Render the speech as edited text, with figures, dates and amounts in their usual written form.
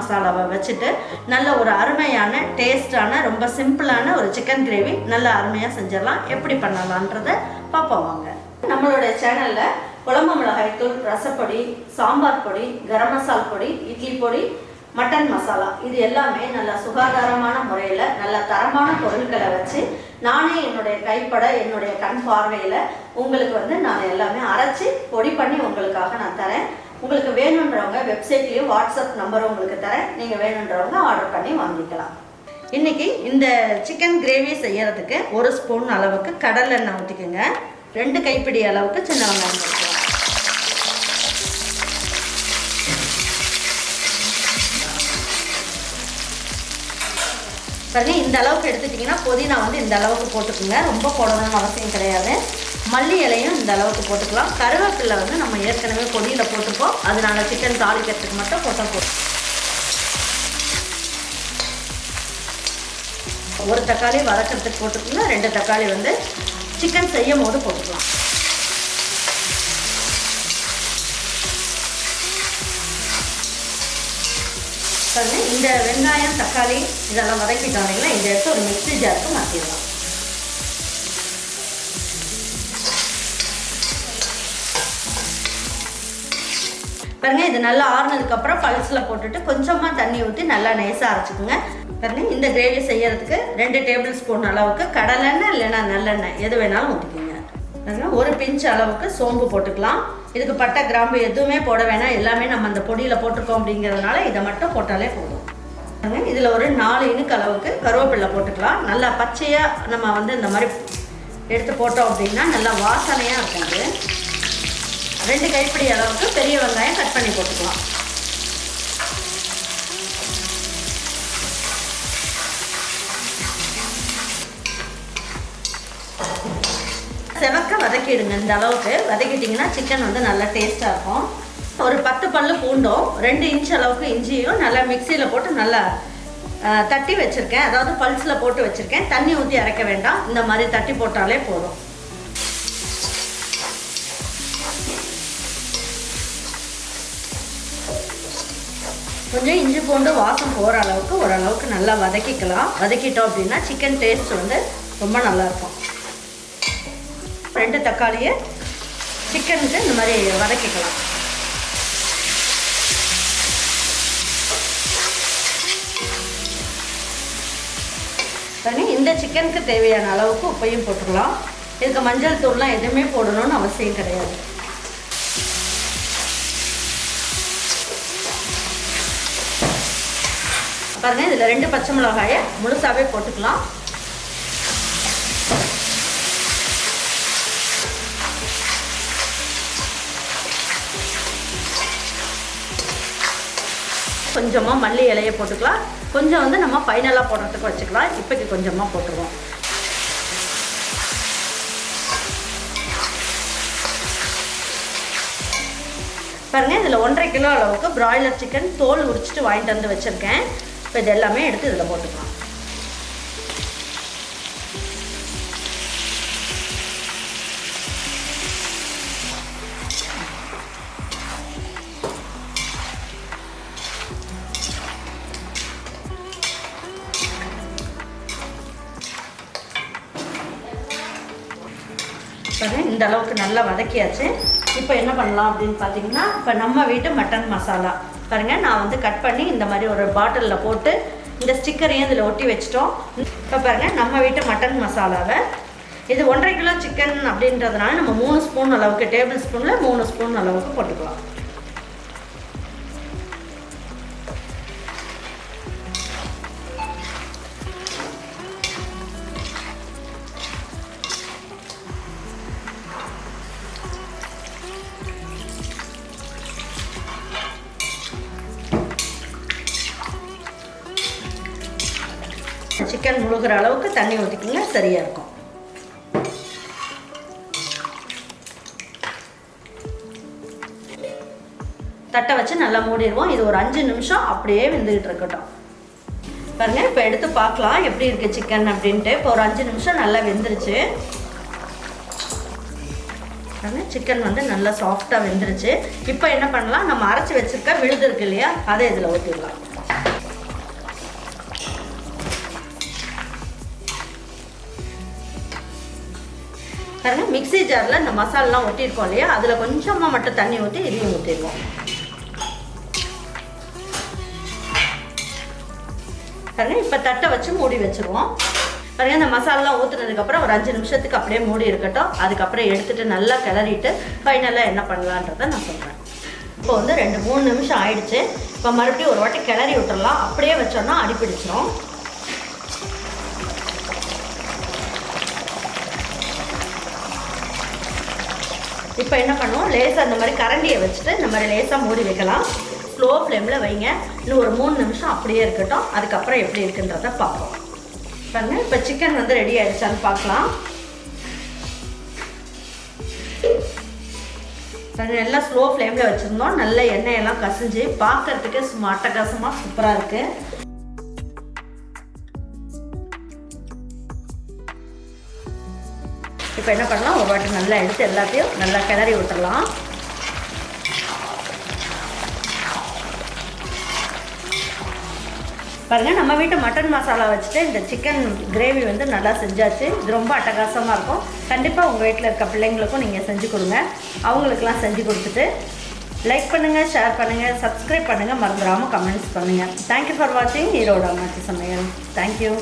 மசாலாவை வச்சுட்டு நல்ல ஒரு அருமையான டேஸ்டான ரொம்ப சிம்பிளான ஒரு சிக்கன் கிரேவி நல்ல அருமையாக செஞ்சிடலாம். எப்படி பண்ணலான்றதை பார்ப்போம் வாங்க. நம்மளுடைய சேனலில் குழம்பு மிளகாய் தூள், ரசப்பொடி, சாம்பார் பொடி, கரம் மசாலா பொடி, இட்லி பொடி, மட்டன் மசாலா இது எல்லாமே நல்ல சுகாதாரமான முறையில் நல்ல தரமான பொருட்களை வச்சு நானே என்னுடைய கைப்பட என்னுடைய கண் பார்வையில் உங்களுக்கு நான் எல்லாமே அரைச்சி பொடி பண்ணி உங்களுக்காக நான் தரேன். உங்களுக்கு வேணுன்றவங்க வெப்சைட்லேயும் வாட்ஸ்அப் நம்பரும் உங்களுக்கு தரேன். நீங்கள் வேணுன்றவங்க ஆர்டர் பண்ணி வாங்கிக்கலாம். இன்றைக்கி இந்த சிக்கன் கிரேவி செய்யறதுக்கு 1 ஸ்பூன் அளவுக்கு கடலை எண்ணெய் ஊற்றிக்கோங்க. 2 கைப்பிடி அளவுக்கு சின்ன வெங்காயம் போட்டுக்கலாம். பாருங்க, இந்த அளவுக்கு எடுத்துட்டிங்கன்னா புதினா இந்த அளவுக்கு போட்டுக்குங்க. ரொம்ப போடணும்னு அவசியம் கிடையாது. மல்லி இலையும் இந்த அளவுக்கு போட்டுக்கலாம். கருவேப்பிலை நம்ம ஏற்கனவே பொடியில் போட்டுப்போம், அதனால சிக்கன் தாளிக்கிறதுக்கு மட்டும் போட்டோம். ஒரு தக்காளி வதக்கிறதுக்கு போட்டுக்கோங்க. 2 தக்காளி சிக்கன் செய்யும் போது போட்டுக்கலாம். இந்த வெங்காயம் தக்காளி இதெல்லாம் வதக்கிட்டோம் இல்லைங்களா, இந்த எடுத்து ஒரு மிக்ஸி ஜாருக்கு மாற்றிடலாம். பாருங்க, இது நல்லா ஆறுனதுக்கப்புறம் பல்ஸில் போட்டுட்டு கொஞ்சமாக தண்ணி ஊற்றி நல்லா நைஸாக அரைச்சிக்கோங்க. பாருங்க, இந்த கிரேவி செய்யறதுக்கு 2 டேபிள் ஸ்பூன் அளவுக்கு கடலெண்ணெய் இல்லைன்னா நல்லெண்ணெய் எது வேணாலும் ஊற்றிக்கோங்க. 1 பிஞ்ச் அளவுக்கு சோம்பு போட்டுக்கலாம். இதுக்கு பட்டை கிராம்பு எதுவுமே போட வேணாம், எல்லாமே நம்ம அந்த பொடியில் போட்டிருக்கோம் அப்படிங்கிறதுனால இதை மட்டும் போட்டாலே போதும். இதில் ஒரு 4 இனுக்கு அளவுக்கு கருவேப்பிலை போட்டுக்கலாம். நல்லா பச்சையாக நம்ம இந்த மாதிரி எடுத்து போட்டோம் அப்படின்னா நல்லா வாசனையாக இருக்காது. 2 கைப்பிடி அளவுக்கு பெரிய வெங்காயம் கட் பண்ணி போட்டுக்கலாம். செவக்க வதக்கிடுங்க. இந்த அளவுக்கு வதக்கிட்டிங்கன்னா சிக்கன் நல்லா டேஸ்ட்டாக இருக்கும். ஒரு 10 பல்லு பூண்டும் 2 இன்ச் அளவுக்கு இஞ்சியும் நல்லா மிக்சியில் போட்டு நல்லா தட்டி வச்சுருக்கேன். அதாவது பல்ஸில் போட்டு வச்சுருக்கேன். தண்ணி ஊற்றி அரைக்க வேண்டாம், இந்த மாதிரி தட்டி போட்டாலே போதும். கொஞ்சம் இஞ்சி பூண்டு வாசம் போகிற அளவுக்கு ஓரளவுக்கு நல்லா வதக்கிக்கலாம். வதக்கிட்டோம் அப்படின்னா சிக்கன் டேஸ்ட் ரொம்ப நல்லாயிருக்கும். 2 தக்காளியை சிக்கனுக்கு இந்த மாதிரி வதக்கிக்கலாம். இந்த சிக்கனுக்கு தேவையான அளவுக்கு உப்பையும் போட்டுக்கலாம். இதுக்கு மஞ்சள் தூள்லாம் எதுவுமே போடணும்னு அவசியம் கிடையாது. பாருங்க, இதில் 2 பச்சை மிளகாயை முழுசாகவே போட்டுக்கலாம். கொஞ்சமாக மல்லி இலையை போட்டுக்கலாம். கொஞ்சம் நம்ம ஃபைனலாக போடுறதுக்கு வச்சுக்கலாம். இப்போக்கு கொஞ்சமாக போட்டுருவோம். பாருங்கள், இதில் 1.5 கிலோ அளவுக்கு பிராய்லர் சிக்கன் தோல் உரிச்சிட்டு வாங்கிட்டு வந்து வச்சுருக்கேன். இப்போ இது எல்லாமே எடுத்து இதில் போட்டுக்கலாம். இந்த அளவுக்கு நல்லா வதக்கியாச்சு. இப்போ என்ன பண்ணலாம் அப்படின்னு பார்த்தீங்கன்னா, இப்போ நம்ம வீட்டு மட்டன் மசாலா பாருங்கள், நான் கட் பண்ணி இந்த மாதிரி ஒரு பாட்டிலில் போட்டு இந்த ஸ்டிக்கரையும் இதில் ஒட்டி வச்சிட்டோம். இப்போ பாருங்கள், நம்ம வீட்டு மட்டன் மசாலாவை இது 1.5 கிலோ சிக்கன் அப்படின்றதுனால நம்ம 3 ஸ்பூன் அளவுக்கு, டேபிள் ஸ்பூனில் 3 ஸ்பூன் அளவுக்கு போட்டுக்கலாம். சிக்கன் முழுகிற அளவுக்கு தண்ணி ஊற்றிக்கிங்க, சரியாக இருக்கும். தட்டை வச்சு நல்லா மூடிடுவோம். இது ஒரு 5 நிமிஷம் அப்படியே வெந்துக்கிட்டு இருக்கட்டும். பாருங்கள், இப்போ எடுத்து பார்க்கலாம் எப்படி இருக்குது சிக்கன் அப்படின்ட்டு. இப்போ ஒரு 5 நிமிஷம் நல்லா வெந்துருச்சு. பாருங்கள், சிக்கன் நல்லா சாஃப்டாக வெந்துருச்சு. இப்போ என்ன பண்ணலாம், நம்ம அரைச்சி வச்சுருக்க விழுது இருக்கு இல்லையா, அதை இதில் ஊற்றிடலாம். பாருங்க மிக்ஸி ஜாரில் இந்த மசாலாலாம் ஊற்றிருக்கோம் இல்லையா, அதில் கொஞ்சமாக மட்டும் தண்ணி ஊற்றி இதையும் ஊற்றிடுவோம். பாருங்க இப்போ தட்டை வச்சு மூடி வச்சுருவோம். பாருங்க இந்த மசாலாலாம் ஊற்றுனதுக்கப்புறம் ஒரு 5 நிமிஷத்துக்கு அப்படியே மூடி இருக்கட்டும். அதுக்கப்புறம் எடுத்துகிட்டு நல்லா கிளறிட்டு ஃபைனலாக என்ன பண்ணலான்றதை நான் சொல்கிறேன். இப்போ வந்து 2-3 நிமிஷம் ஆயிடுச்சு. இப்போ மறுபடியும் ஒரு வாட்டி கிளறி விட்டுறலாம். அப்படியே வச்சோன்னா அடிப்பிடிச்சிடும். இப்போ என்ன பண்ணுவோம், லேசாக இந்த மாதிரி கரண்டியை வச்சுட்டு இந்த மாதிரி லேசாக மூடி வைக்கலாம். ஸ்லோ ஃப்ளேமில் வைங்க. இன்னும் ஒரு 3 நிமிஷம் அப்படியே இருக்கட்டும். அதுக்கப்புறம் எப்படி இருக்குன்றதை பார்ப்போம். பாருங்க இப்போ சிக்கன் வந்து ரெடி ஆயிடுச்சான்னு பார்க்கலாம். பாருங்க எல்லாம் ஸ்லோ ஃப்ளேமில் வச்சுருந்தோம். நல்ல எண்ணெயெல்லாம் கசிஞ்சு பார்க்கறதுக்கு சும்மா அட்டகாசமாக சூப்பராக இருக்குது. இப்போ என்ன பண்ணலாம், ஒரு வாட்டி நல்லா எடுத்து எல்லாத்தையும் நல்லா கிளறி விட்டுடலாம். பாருங்கள் நம்ம வீட்டு மட்டன் மசாலா வச்சுட்டு இந்த சிக்கன் கிரேவி வந்து நல்லா செஞ்சாச்சு. இது ரொம்ப அட்டகாசமாக இருக்கும். கண்டிப்பாக உங்கள் வீட்டில் இருக்க பிள்ளைங்களுக்கும் நீங்கள் செஞ்சு கொடுங்க. அவங்களுக்கெல்லாம் செஞ்சு கொடுத்துட்டு லைக் பண்ணுங்கள், ஷேர் பண்ணுங்கள், சப்ஸ்கிரைப் பண்ணுங்கள், மறந்துடாமல் கமெண்ட்ஸ் பண்ணுங்கள். தேங்க்யூ ஃபார் வாட்சிங் ஈரோடு அம்மாச்சி சமையல். தேங்க்யூ.